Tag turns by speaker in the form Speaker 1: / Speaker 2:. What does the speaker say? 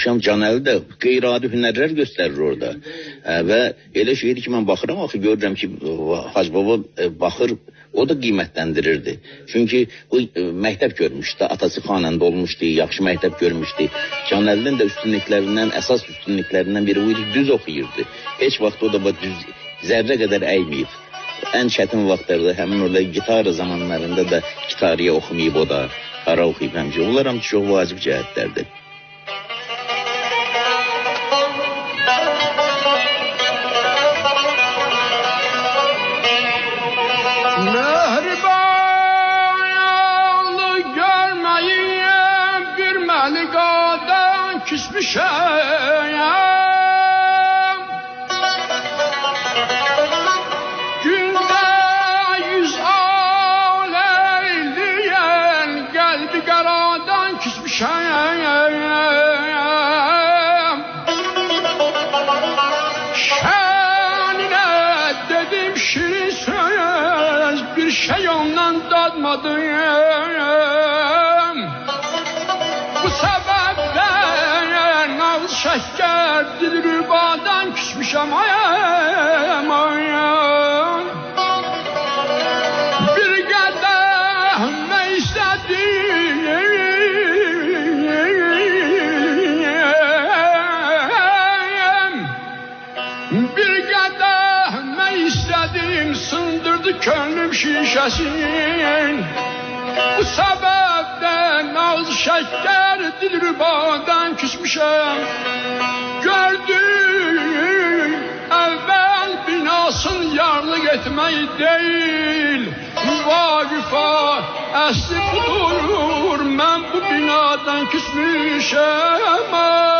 Speaker 1: Canəli də qeyri-adi hünərlər göstərir orada. Və elə şeydir ki, mən baxıram, axı görürəm ki, Hacı Baba baxır, o da qiymətləndirirdi. Çünki bu məktəb görmüşdü, atası xanəndə olmuşdu, yaxşı məktəb görmüşdü. Canəlinin də üstünlüklərindən, əsas üstünlüklərindən biri bu idi, düz oxuyurdu. Heç vaxt o da düz zərrə qədər əyməyib. Ən çətin vaxtlarda, həmin orada gitar zamanlarında da gitariyə oxumayıb o da, ara oxuyub həmcə. Onlar hamısı çox vacib cəhətlərdir.
Speaker 2: Günde 100 aleyliyen kalbi karadan küsmüşem. Şenine dedim şirin söz, bir şey ondan dadmadım. Bu sebepten ağız şeker dilrübadan küsmüşem ayam. Bir kadeh ne istedim, bir kadeh ne istedim, sındırdı könlüm şişesin. Bu sebepten ağız şeker dilrübadan küsmüşem. Gördüm evvel binasın yarlık etmeyi değil, vakifa asli budur, ben bu binadan küsmüşem.